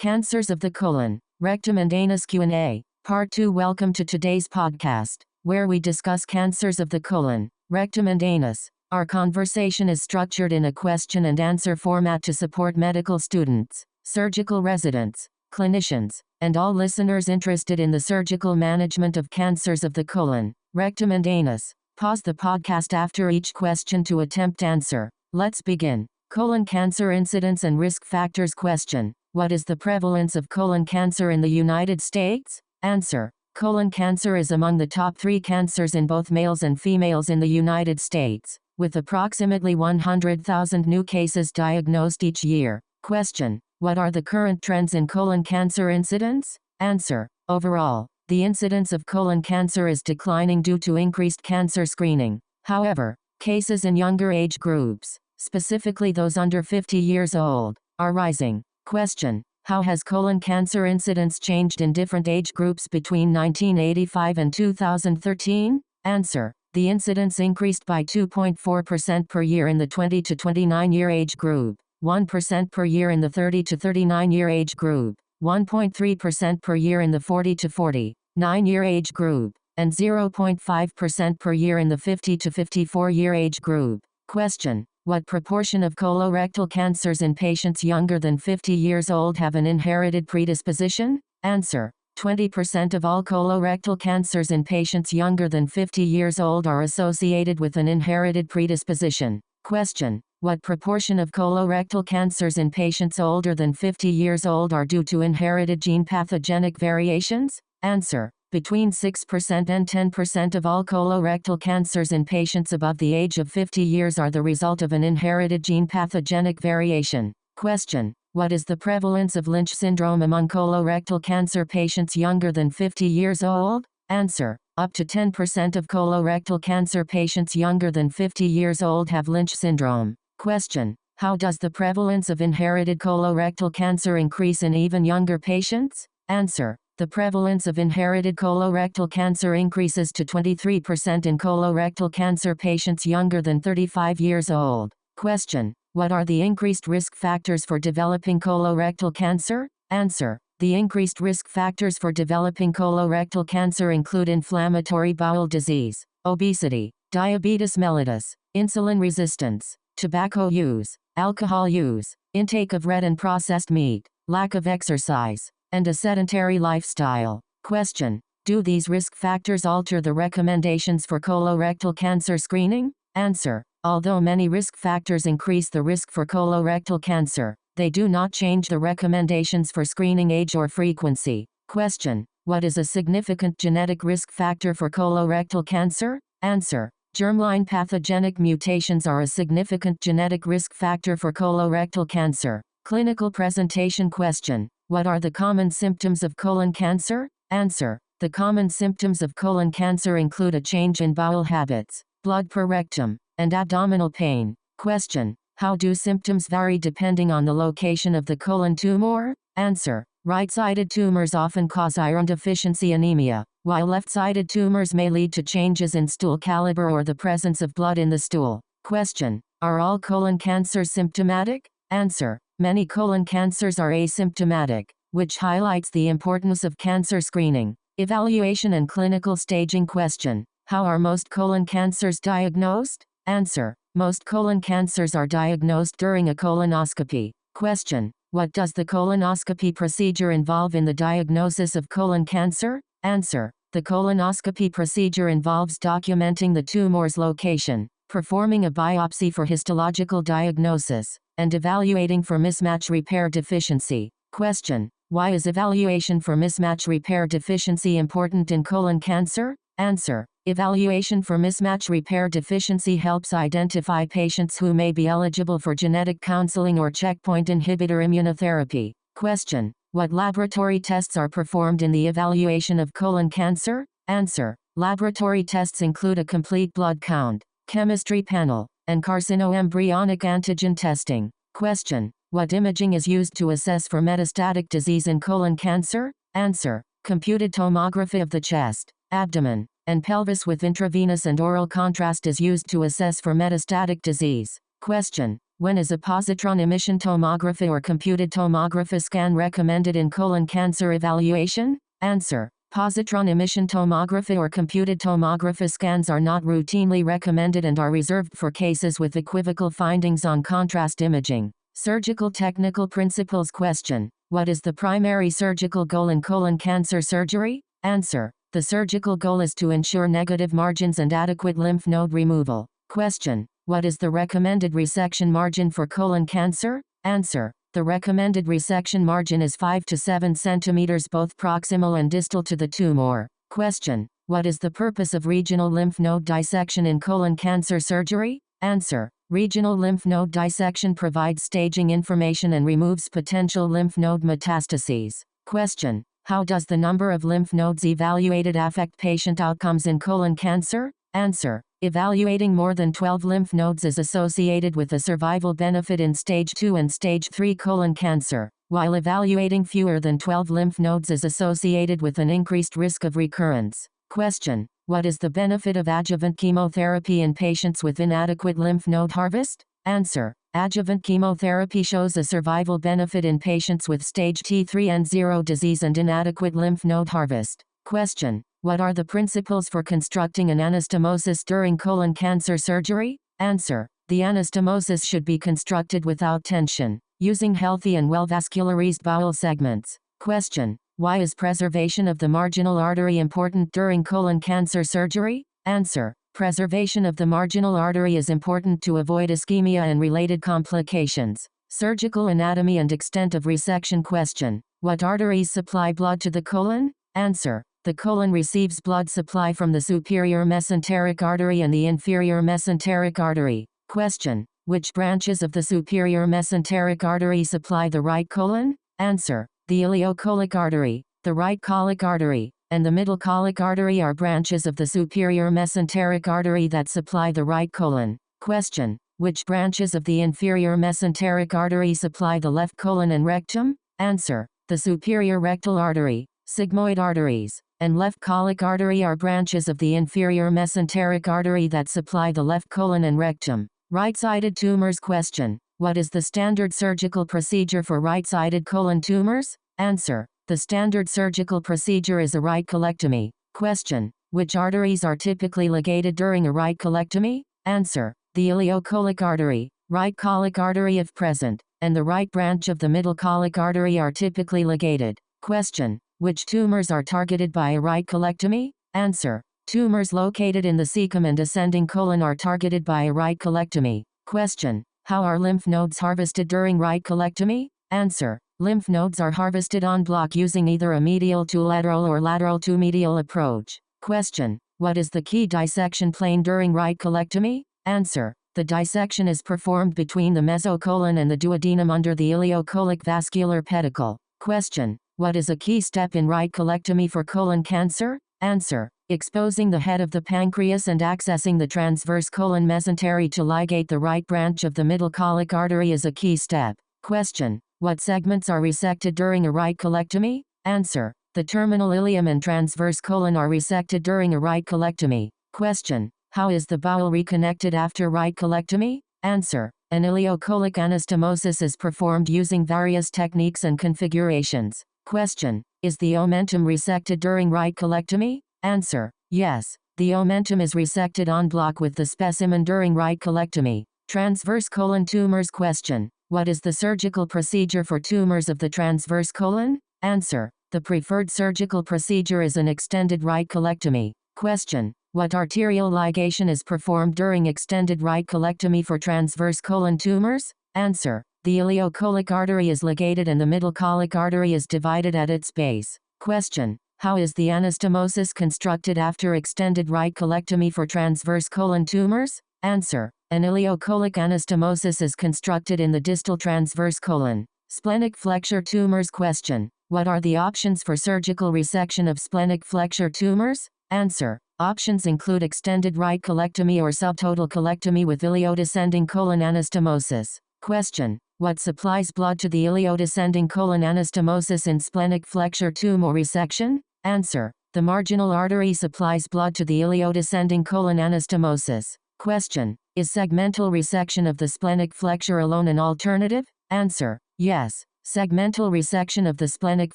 Cancers of the colon, rectum and anus Q&A, Part 2. Welcome to today's podcast, where we discuss cancers of the colon, rectum and anus. Our conversation is structured in a question and answer format to support medical students, surgical residents, clinicians, and all listeners interested in the surgical management of cancers of the colon, rectum and anus. Pause the podcast after each question to attempt answer. Let's begin. Colon cancer incidence and risk factors question. What is the prevalence of colon cancer in the United States? Answer. Colon cancer is among the top 3 cancers in both males and females in the United States, with approximately 100,000 new cases diagnosed each year. Question. What are the current trends in colon cancer incidence? Answer. Overall, the incidence of colon cancer is declining due to increased cancer screening. However, cases in younger age groups, specifically those under 50 years old, are rising. Question. How has colon cancer incidence changed in different age groups between 1985 and 2013? Answer. The incidence increased by 2.4% per year in the 20 to 29 year age group, 1% per year in the 30 to 39 year age group, 1.3% per year in the 40 to 49 year age group, and 0.5% per year in the 50 to 54 year age group. Question. What proportion of colorectal cancers in patients younger than 50 years old have an inherited predisposition? Answer. 20% of all colorectal cancers in patients younger than 50 years old are associated with an inherited predisposition. Question. What proportion of colorectal cancers in patients older than 50 years old are due to inherited gene pathogenic variations? Answer. Between 6% and 10% of all colorectal cancers in patients above the age of 50 years are the result of an inherited gene pathogenic variation. Question. What is the prevalence of Lynch syndrome among colorectal cancer patients younger than 50 years old? Answer. Up to 10% of colorectal cancer patients younger than 50 years old have Lynch syndrome. Question. How does the prevalence of inherited colorectal cancer increase in even younger patients? Answer. The prevalence of inherited colorectal cancer increases to 23% in colorectal cancer patients younger than 35 years old. Question. What are the increased risk factors for developing colorectal cancer? Answer. The increased risk factors for developing colorectal cancer include inflammatory bowel disease, obesity, diabetes mellitus, insulin resistance, tobacco use, alcohol use, intake of red and processed meat, lack of exercise, and a sedentary lifestyle. Question. Do these risk factors alter the recommendations for colorectal cancer screening? Answer. Although many risk factors increase the risk for colorectal cancer, they do not change the recommendations for screening age or frequency. Question. What is a significant genetic risk factor for colorectal cancer? Answer. Germline pathogenic mutations are a significant genetic risk factor for colorectal cancer. Clinical presentation question. What are the common symptoms of colon cancer? Answer. The common symptoms of colon cancer include a change in bowel habits, blood per rectum, and abdominal pain. Question. How do symptoms vary depending on the location of the colon tumor? Answer. Right-sided tumors often cause iron deficiency anemia, while left-sided tumors may lead to changes in stool caliber or the presence of blood in the stool. Question. Are all colon cancers symptomatic? Answer. Many colon cancers are asymptomatic, which highlights the importance of cancer screening, evaluation and clinical staging. Question. How are most colon cancers diagnosed? Answer. Most colon cancers are diagnosed during a colonoscopy. Question. What does the colonoscopy procedure involve in the diagnosis of colon cancer? Answer. The colonoscopy procedure involves documenting the tumor's location, performing a biopsy for histological diagnosis, and evaluating for mismatch repair deficiency. Question. Why is evaluation for mismatch repair deficiency important in colon cancer? Answer. Evaluation for mismatch repair deficiency helps identify patients who may be eligible for genetic counseling or checkpoint inhibitor immunotherapy. Question. What laboratory tests are performed in the evaluation of colon cancer? Answer. Laboratory tests include a complete blood count, chemistry panel, and carcinoembryonic antigen testing. Question. What imaging is used to assess for metastatic disease in colon cancer? Answer. Computed tomography of the chest, abdomen, and pelvis with intravenous and oral contrast is used to assess for metastatic disease. Question. When is a positron emission tomography or computed tomography scan recommended in colon cancer evaluation? Answer. Positron emission tomography or computed tomography scans are not routinely recommended and are reserved for cases with equivocal findings on contrast imaging. Surgical technical principles question. What is the primary surgical goal in colon cancer surgery? Answer. The surgical goal is to ensure negative margins and adequate lymph node removal. Question. What is the recommended resection margin for colon cancer? Answer. The recommended resection margin is 5 to 7 cm both proximal and distal to the tumor. Question. What is the purpose of regional lymph node dissection in colon cancer surgery? Answer. Regional lymph node dissection provides staging information and removes potential lymph node metastases. Question. How does the number of lymph nodes evaluated affect patient outcomes in colon cancer? Answer. Evaluating more than 12 lymph nodes is associated with a survival benefit in stage 2 and stage 3 colon cancer, while evaluating fewer than 12 lymph nodes is associated with an increased risk of recurrence. Question. What is the benefit of adjuvant chemotherapy in patients with inadequate lymph node harvest? Answer. Adjuvant chemotherapy shows a survival benefit in patients with stage T3 and 0 disease and inadequate lymph node harvest. Question. What are the principles for constructing an anastomosis during colon cancer surgery? Answer. The anastomosis should be constructed without tension, using healthy and well-vascularized bowel segments. Question. Why is preservation of the marginal artery important during colon cancer surgery? Answer. Preservation of the marginal artery is important to avoid ischemia and related complications. Surgical anatomy and extent of resection. Question. What arteries supply blood to the colon? Answer. The colon receives blood supply from the superior mesenteric artery and the inferior mesenteric artery. Question. Which branches of the superior mesenteric artery supply the right colon? Answer. The ileocolic artery, the right colic artery, and the middle colic artery are branches of the superior mesenteric artery that supply the right colon. Question. Which branches of the inferior mesenteric artery supply the left colon and rectum? Answer. The superior rectal artery, sigmoid arteries, and left colic artery are branches of the inferior mesenteric artery that supply the left colon and rectum. Right-sided tumors. Question. What is the standard surgical procedure for right-sided colon tumors? Answer. The standard surgical procedure is a right colectomy. Question. Which arteries are typically ligated during a right colectomy? Answer. The ileocolic artery, right colic artery if present, and the right branch of the middle colic artery are typically ligated. Question. Which tumors are targeted by a right colectomy? Answer. Tumors located in the cecum and ascending colon are targeted by a right colectomy. Question. How are lymph nodes harvested during right colectomy? Answer. Lymph nodes are harvested en bloc using either a medial to lateral or lateral to medial approach. Question. What is the key dissection plane during right colectomy? Answer. The dissection is performed between the mesocolon and the duodenum under the ileocolic vascular pedicle. Question. What is a key step in right colectomy for colon cancer? Answer. Exposing the head of the pancreas and accessing the transverse colon mesentery to ligate the right branch of the middle colic artery is a key step. Question. What segments are resected during a right colectomy? Answer. The terminal ileum and transverse colon are resected during a right colectomy. Question. How is the bowel reconnected after right colectomy? Answer. An ileocolic anastomosis is performed using various techniques and configurations. Question. Is the omentum resected during right colectomy? Answer. Yes. The omentum is resected en bloc with the specimen during right colectomy. Transverse colon tumors. Question. What is the surgical procedure for tumors of the transverse colon? Answer. The preferred surgical procedure is an extended right colectomy. Question. What arterial ligation is performed during extended right colectomy for transverse colon tumors? Answer. The ileocolic artery is ligated and the middle colic artery is divided at its base. Question. How is the anastomosis constructed after extended right colectomy for transverse colon tumors? Answer. An ileocolic anastomosis is constructed in the distal transverse colon. Splenic flexure tumors. Question. What are the options for surgical resection of splenic flexure tumors? Answer. Options include extended right colectomy or subtotal colectomy with ileodescending colon anastomosis. Question. What supplies blood to the ileodescending colon anastomosis in splenic flexure tumor resection? Answer. The marginal artery supplies blood to the ileodescending colon anastomosis. Question: Is segmental resection of the splenic flexure alone an alternative? Answer: Yes. Segmental resection of the splenic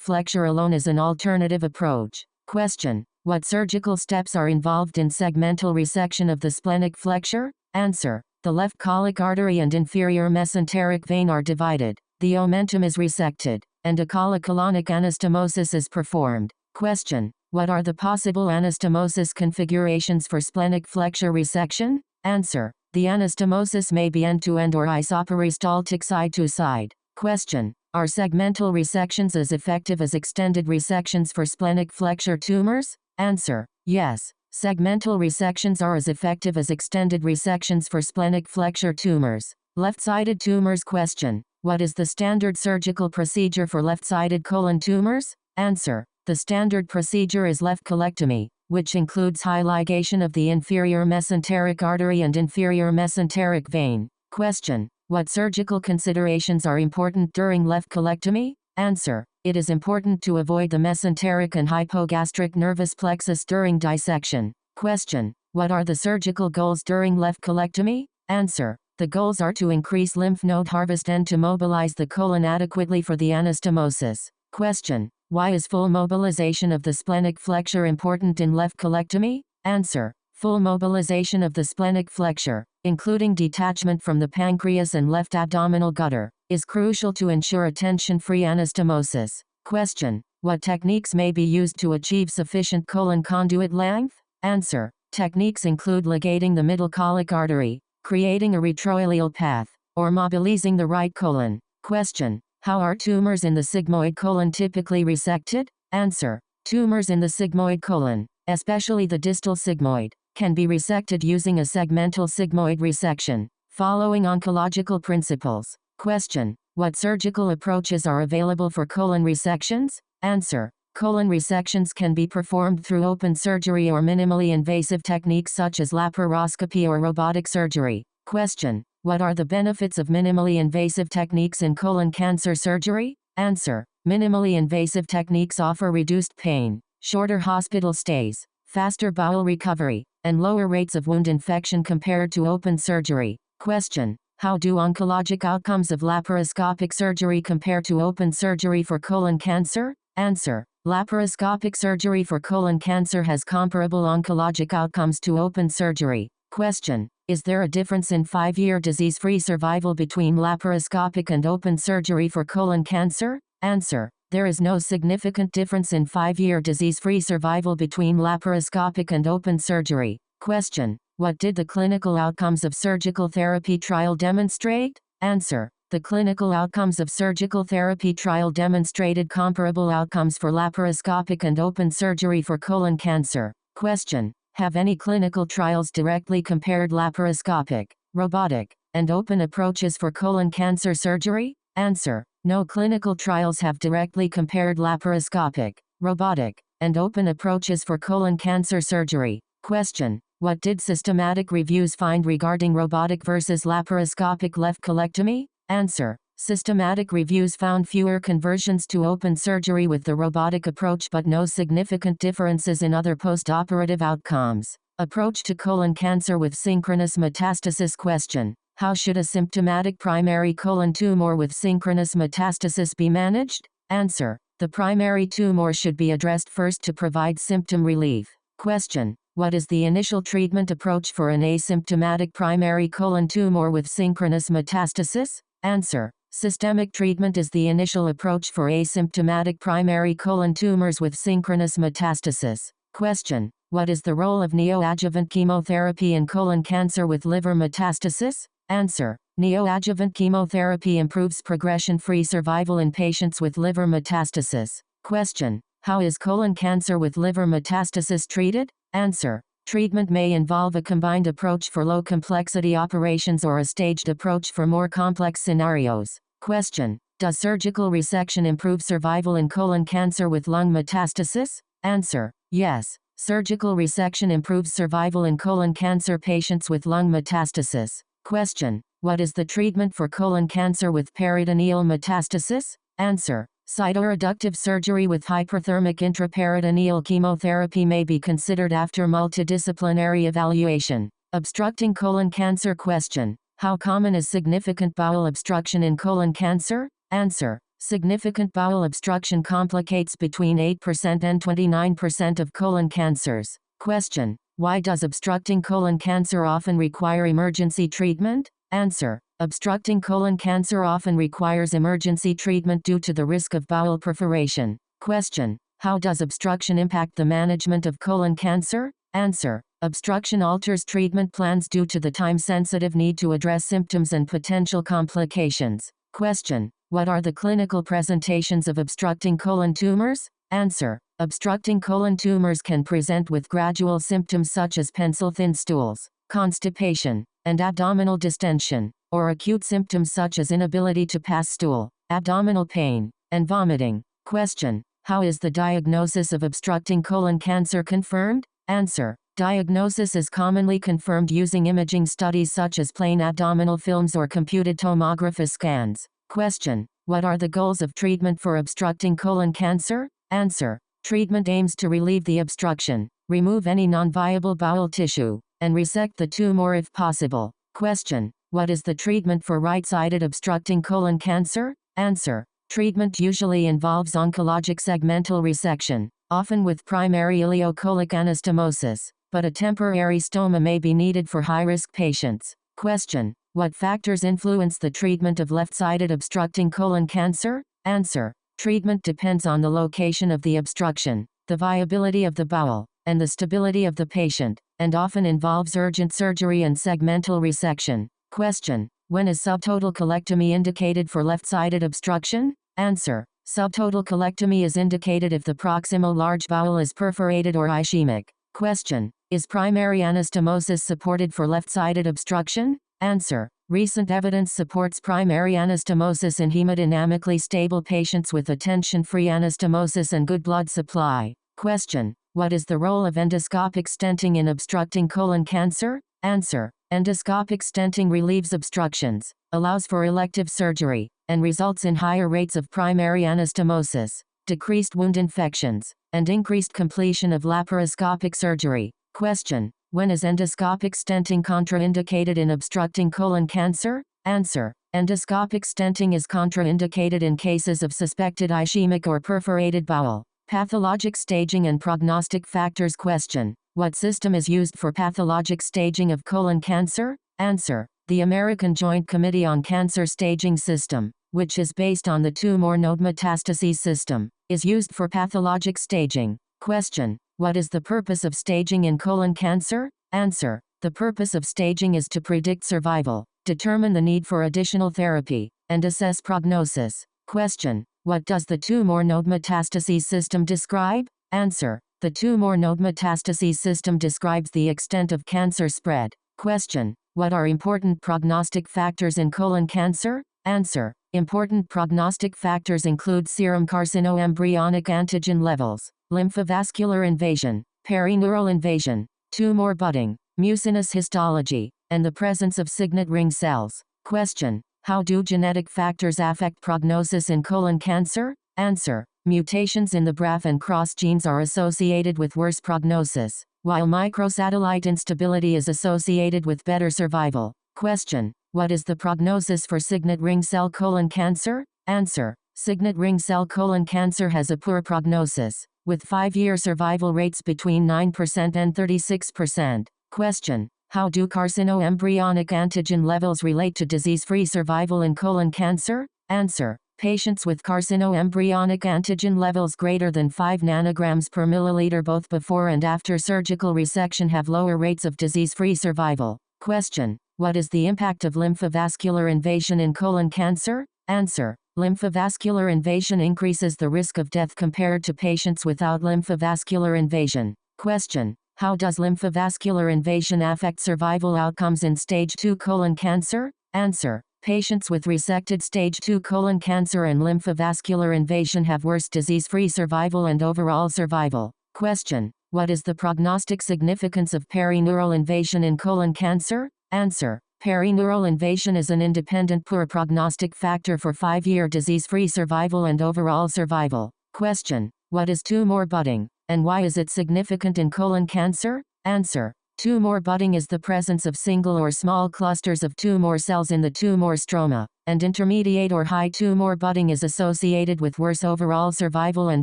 flexure alone is an alternative approach. Question: What surgical steps are involved in segmental resection of the splenic flexure? Answer: The left colic artery and inferior mesenteric vein are divided, the omentum is resected, and a colicolonic anastomosis is performed. Question: What are the possible anastomosis configurations for splenic flexure resection? Answer: The anastomosis may be end-to-end or isoperistaltic side-to-side. Question: Are segmental resections as effective as extended resections for splenic flexure tumors? Answer: Yes. Segmental resections are as effective as extended resections for splenic flexure tumors. Left-sided tumors. Question: What is the standard surgical procedure for left-sided colon tumors? Answer: The standard procedure is left colectomy, which includes high ligation of the inferior mesenteric artery and inferior mesenteric vein. Question: What surgical considerations are important during left colectomy? Answer: It is important to avoid the mesenteric and hypogastric nervous plexus during dissection. Question: What are the surgical goals during left colectomy? Answer: The goals are to increase lymph node harvest and to mobilize the colon adequately for the anastomosis. Question: Why is full mobilization of the splenic flexure important in left colectomy? Answer: Full mobilization of the splenic flexure, including detachment from the pancreas and left abdominal gutter, is crucial to ensure a tension-free anastomosis. Question: What techniques may be used to achieve sufficient colon conduit length? Answer: Techniques include ligating the middle colic artery, creating a retroileal path, or mobilizing the right colon. Question: How are tumors in the sigmoid colon typically resected? Answer: Tumors in the sigmoid colon, especially the distal sigmoid, can be resected using a segmental sigmoid resection, following oncological principles. Question: What surgical approaches are available for colon resections? Answer: Colon resections can be performed through open surgery or minimally invasive techniques such as laparoscopy or robotic surgery. Question: What are the benefits of minimally invasive techniques in colon cancer surgery? Answer: Minimally invasive techniques offer reduced pain, shorter hospital stays, faster bowel recovery, and lower rates of wound infection compared to open surgery. Question: How do oncologic outcomes of laparoscopic surgery compare to open surgery for colon cancer? Answer: Laparoscopic surgery for colon cancer has comparable oncologic outcomes to open surgery. Question: Is there a difference in 5-year disease-free survival between laparoscopic and open surgery for colon cancer? Answer: There is no significant difference in 5-year disease-free survival between laparoscopic and open surgery. Question: What did the clinical outcomes of surgical therapy trial demonstrate? Answer: The clinical outcomes of surgical therapy trial demonstrated comparable outcomes for laparoscopic and open surgery for colon cancer. Question: Have any clinical trials directly compared laparoscopic, robotic, and open approaches for colon cancer surgery? Answer: No clinical trials have directly compared laparoscopic, robotic, and open approaches for colon cancer surgery. Question: What did systematic reviews find regarding robotic versus laparoscopic left colectomy? Answer: Systematic reviews found fewer conversions to open surgery with the robotic approach but no significant differences in other post-operative outcomes. Approach to colon cancer with synchronous metastasis. Question: How should a symptomatic primary colon tumor with synchronous metastasis be managed? Answer: The primary tumor should be addressed first to provide symptom relief. Question: What is the initial treatment approach for an asymptomatic primary colon tumor with synchronous metastasis? Answer: Systemic treatment is the initial approach for asymptomatic primary colon tumors with synchronous metastasis. Question: What is the role of neoadjuvant chemotherapy in colon cancer with liver metastasis? Answer: Neoadjuvant chemotherapy improves progression-free survival in patients with liver metastasis. Question: How is colon cancer with liver metastasis treated? Answer: Treatment may involve a combined approach for low-complexity operations or a staged approach for more complex scenarios. Question: Does surgical resection improve survival in colon cancer with lung metastasis? Answer: Yes. Surgical resection improves survival in colon cancer patients with lung metastasis. Question: What is the treatment for colon cancer with peritoneal metastasis? Answer: Cytoreductive surgery with hyperthermic intraperitoneal chemotherapy may be considered after multidisciplinary evaluation. Obstructing colon cancer. Question: how common is significant bowel obstruction in colon cancer? Answer: significant bowel obstruction complicates between 8% and 29% of colon cancers. Question: why does obstructing colon cancer often require emergency treatment? Answer: obstructing colon cancer often requires emergency treatment due to the risk of bowel perforation. Question: how does obstruction impact the management of colon cancer? Answer: obstruction alters treatment plans due to the time-sensitive need to address symptoms and potential complications. Question: what are the clinical presentations of obstructing colon tumors? Answer: obstructing colon tumors can present with gradual symptoms such as pencil-thin stools, constipation, and abdominal distension, or acute symptoms such as inability to pass stool, abdominal pain, and vomiting. Question: how is the diagnosis of obstructing colon cancer confirmed? Answer: diagnosis is commonly confirmed using imaging studies such as plain abdominal films or computed tomography scans. Question: what are the goals of treatment for obstructing colon cancer? Answer: treatment aims to relieve the obstruction, remove any non-viable bowel tissue, and resect the tumor if possible. Question: what is the treatment for right-sided obstructing colon cancer? Answer: treatment usually involves oncologic segmental resection, often with primary ileocolic anastomosis, but a temporary stoma may be needed for high-risk patients. Question: what factors influence the treatment of left-sided obstructing colon cancer? Answer: treatment depends on the location of the obstruction, the viability of the bowel, and the stability of the patient, and often involves urgent surgery and segmental resection. Question: when is subtotal colectomy indicated for left-sided obstruction? Answer: subtotal colectomy is indicated if the proximal large bowel is perforated or ischemic. Question: is primary anastomosis supported for left-sided obstruction? Answer: recent evidence supports primary anastomosis in hemodynamically stable patients with a tension-free anastomosis and good blood supply. Question: what is the role of endoscopic stenting in obstructing colon cancer? Answer: endoscopic stenting relieves obstructions, allows for elective surgery, and results in higher rates of primary anastomosis, decreased wound infections, and increased completion of laparoscopic surgery. Question: when is endoscopic stenting contraindicated in obstructing colon cancer? Answer: endoscopic stenting is contraindicated in cases of suspected ischemic or perforated bowel. Pathologic staging and prognostic factors. Question: what system is used for pathologic staging of colon cancer? Answer: the American Joint Committee on Cancer Staging System, which is based on the tumor node metastases system, is used for pathologic staging. Question: what is the purpose of staging in colon cancer? Answer: the purpose of staging is to predict survival, determine the need for additional therapy, and assess prognosis. Question: what does the tumor node metastases system describe? Answer: the tumor node metastases system describes the extent of cancer spread. Question: what are important prognostic factors in colon cancer? Answer: important prognostic factors include serum carcinoembryonic antigen levels, lymphovascular invasion, perineural invasion, tumor budding, mucinous histology, and the presence of signet ring cells. Question: how do genetic factors affect prognosis in colon cancer? Answer: mutations in the BRAF and CROSS genes are associated with worse prognosis, while microsatellite instability is associated with better survival. Question: what is the prognosis for signet ring cell colon cancer? Answer: signet ring cell colon cancer has a poor prognosis, with 5-year survival rates between 9% and 36%. Question: how do carcinoembryonic antigen levels relate to disease-free survival in colon cancer? Answer: patients with carcinoembryonic antigen levels greater than 5 nanograms per milliliter both before and after surgical resection have lower rates of disease-free survival. Question: what is the impact of lymphovascular invasion in colon cancer? Answer: lymphovascular invasion increases the risk of death compared to patients without lymphovascular invasion. Question: how does lymphovascular invasion affect survival outcomes in stage 2 colon cancer? Answer: patients with resected stage 2 colon cancer and lymphovascular invasion have worse disease-free survival and overall survival. Question: what is the prognostic significance of perineural invasion in colon cancer? Answer: perineural invasion is an independent poor prognostic factor for 5-year disease-free survival and overall survival. Question: what is tumor budding, and why is it significant in colon cancer? Answer: Tumor budding is the presence of single or small clusters of tumor cells in the tumor stroma, and intermediate or high tumor budding is associated with worse overall survival and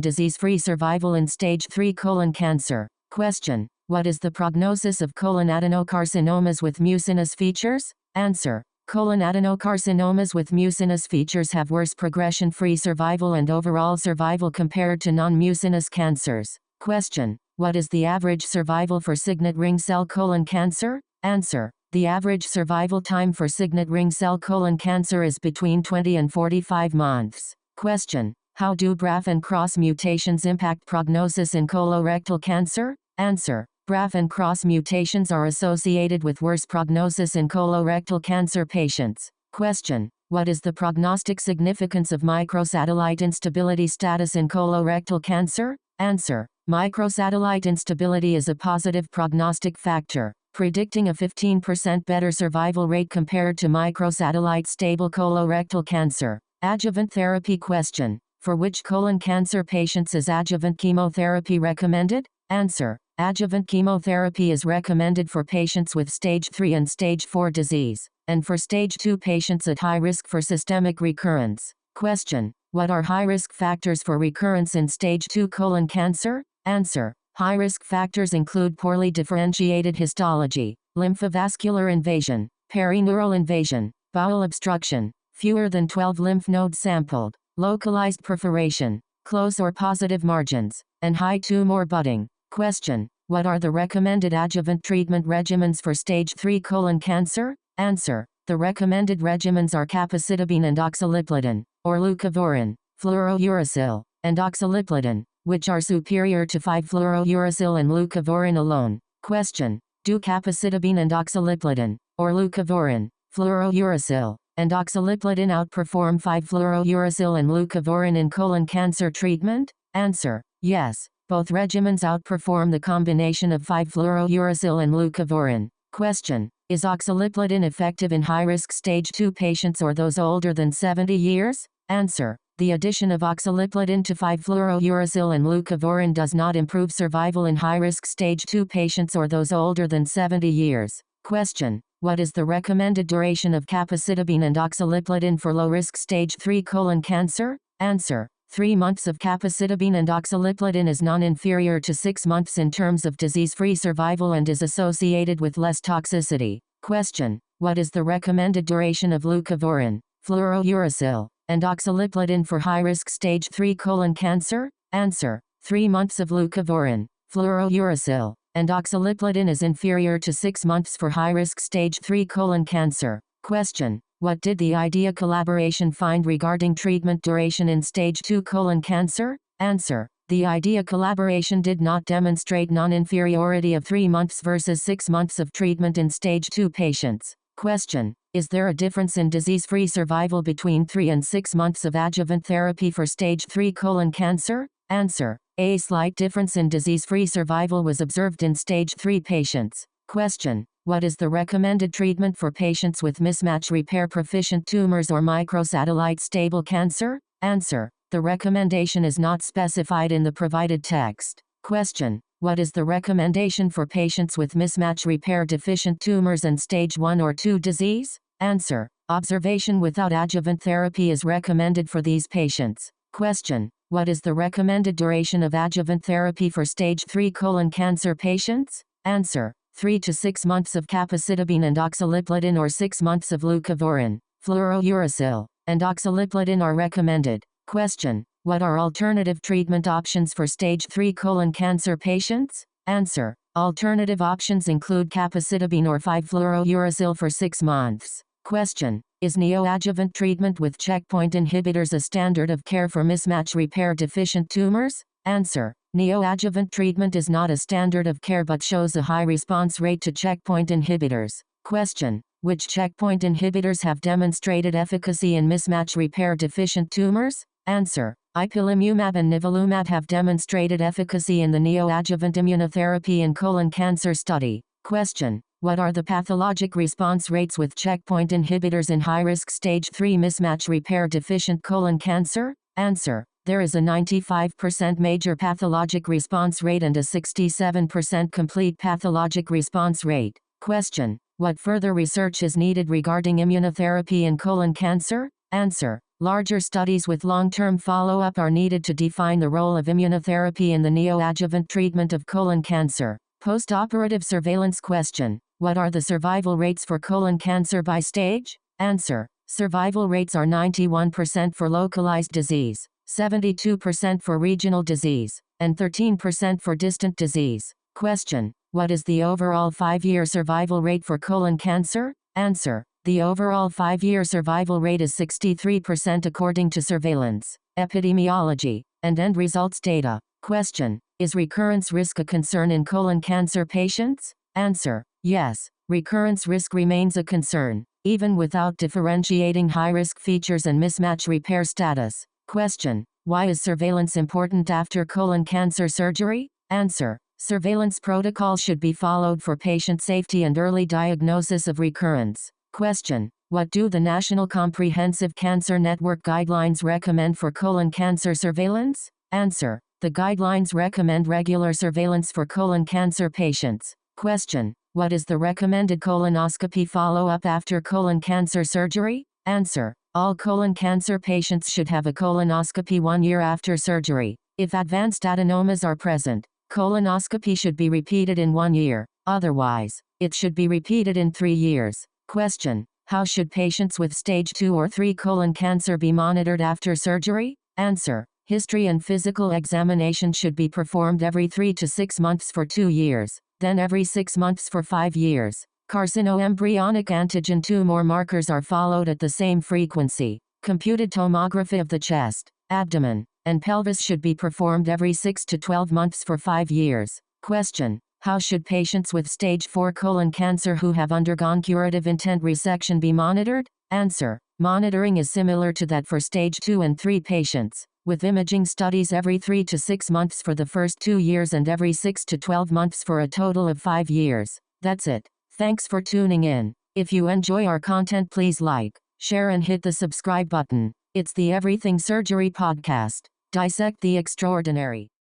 disease-free survival in stage 3 colon cancer. Question: what is the prognosis of colon adenocarcinomas with mucinous features? Answer: colon adenocarcinomas with mucinous features have worse progression-free survival and overall survival compared to non-mucinous cancers. Question: what is the average survival for signet ring cell colon cancer? Answer: the average survival time for signet ring cell colon cancer is between 20 and 45 months. Question: how do BRAF and CROSS mutations impact prognosis in colorectal cancer? Answer: BRAF and CROSS mutations are associated with worse prognosis in colorectal cancer patients. Question: what is the prognostic significance of microsatellite instability status in colorectal cancer? Answer: microsatellite instability is a positive prognostic factor, predicting a 15% better survival rate compared to microsatellite stable colorectal cancer. Adjuvant therapy. Question: for which colon cancer patients is adjuvant chemotherapy recommended? Answer: adjuvant chemotherapy is recommended for patients with stage 3 and stage 4 disease, and for stage 2 patients at high risk for systemic recurrence. Question: what are high-risk factors for recurrence in stage 2 colon cancer? Answer: high-risk factors include poorly differentiated histology, lymphovascular invasion, perineural invasion, bowel obstruction, fewer than 12 lymph nodes sampled, localized perforation, close or positive margins, and high tumor budding. Question: what are the recommended adjuvant treatment regimens for stage 3 colon cancer? Answer: the recommended regimens are capecitabine and oxaliplatin, or leucovorin, fluorouracil, and oxaliplatin, which are superior to 5-fluorouracil and leucovorin alone. Question: do capecitabine and oxaliplatin, or leucovorin, fluorouracil, and oxaliplatin outperform 5-fluorouracil and leucovorin in colon cancer treatment? Answer: yes. Both regimens outperform the combination of 5-fluorouracil and leucovorin. Question: is oxaliplatin effective in high-risk stage 2 patients or those older than 70 years? Answer: the addition of oxaliplatin to 5-fluorouracil and leucovorin does not improve survival in high-risk stage 2 patients or those older than 70 years. Question: what is the recommended duration of capecitabine and oxaliplatin for low-risk stage 3 colon cancer? Answer: 3 months of capecitabine and oxaliplatin is non-inferior to 6 months in terms of disease-free survival and is associated with less toxicity. Question: what is the recommended duration of leucovorin, fluorouracil, and oxaliplatin for high-risk stage 3 colon cancer? Answer: 3 months of leucovorin, fluorouracil, and oxaliplatin is inferior to 6 months for high-risk stage 3 colon cancer. Question: what did the IDEA collaboration find regarding treatment duration in stage 2 colon cancer? Answer: the IDEA collaboration did not demonstrate non-inferiority of 3 months versus 6 months of treatment in stage 2 patients. Question: is there a difference in disease-free survival between 3 and 6 months of adjuvant therapy for stage 3 colon cancer? Answer: a slight difference in disease-free survival was observed in stage 3 patients. Question: what is the recommended treatment for patients with mismatch repair proficient tumors or microsatellite stable cancer? Answer: the recommendation is not specified in the provided text. Question: what is the recommendation for patients with mismatch repair deficient tumors and stage 1 or 2 disease? Answer: observation without adjuvant therapy is recommended for these patients. Question: what is the recommended duration of adjuvant therapy for stage 3 colon cancer patients? Answer: 3 to 6 months of capecitabine and oxaliplatin or 6 months of leucovorin, fluorouracil, and oxaliplatin are recommended. Question: what are alternative treatment options for stage 3 colon cancer patients? Answer: alternative options include capecitabine or 5-fluorouracil for 6 months. Question: is neoadjuvant treatment with checkpoint inhibitors a standard of care for mismatch repair deficient tumors? Answer: neoadjuvant treatment is not a standard of care but shows a high response rate to checkpoint inhibitors. Question: which checkpoint inhibitors have demonstrated efficacy in mismatch repair deficient tumors? Answer: ipilimumab and nivolumab have demonstrated efficacy in the neoadjuvant immunotherapy in colon cancer study. Question: what are the pathologic response rates with checkpoint inhibitors in high-risk stage 3 mismatch repair deficient colon cancer? Answer: There is a 95% major pathologic response rate and a 67% complete pathologic response rate. Question: what further research is needed regarding immunotherapy in colon cancer? Answer: larger studies with long-term follow-up are needed to define the role of immunotherapy in the neoadjuvant treatment of colon cancer. Post-operative surveillance. Question: what are the survival rates for colon cancer by stage? Answer: survival rates are 91% for localized disease, 72% for regional disease, and 13% for distant disease. Question: what is the overall 5-year survival rate for colon cancer? Answer: the overall 5-year survival rate is 63% according to surveillance, epidemiology, and end results data. Question: is recurrence risk a concern in colon cancer patients? Answer: yes, recurrence risk remains a concern, even without differentiating high-risk features and mismatch repair status. Question: why is surveillance important after colon cancer surgery? Answer: surveillance protocols should be followed for patient safety and early diagnosis of recurrence. Question: what do the National Comprehensive Cancer Network guidelines recommend for colon cancer surveillance? Answer: the guidelines recommend regular surveillance for colon cancer patients. Question: what is the recommended colonoscopy follow-up after colon cancer surgery? Answer: all colon cancer patients should have a colonoscopy 1 year after surgery. If advanced adenomas are present, colonoscopy should be repeated in 1 year. Otherwise, it should be repeated in 3 years. Question: how should patients with stage 2 or 3 colon cancer be monitored after surgery? Answer: history and physical examination should be performed every 3 to 6 months for 2 years, then every 6 months for 5 years. Carcinoembryonic antigen tumor markers are followed at the same frequency. Computed tomography of the chest, abdomen, and pelvis should be performed every 6 to 12 months for 5 years. Question: how should patients with stage 4 colon cancer who have undergone curative intent resection be monitored? Answer: monitoring is similar to that for stage 2 and 3 patients, with imaging studies every 3 to 6 months for the first 2 years and every 6 to 12 months for a total of 5 years. That's it. Thanks for tuning in. If you enjoy our content, please like, share and hit the subscribe button. It's the Everything Surgery Podcast. Dissect the extraordinary.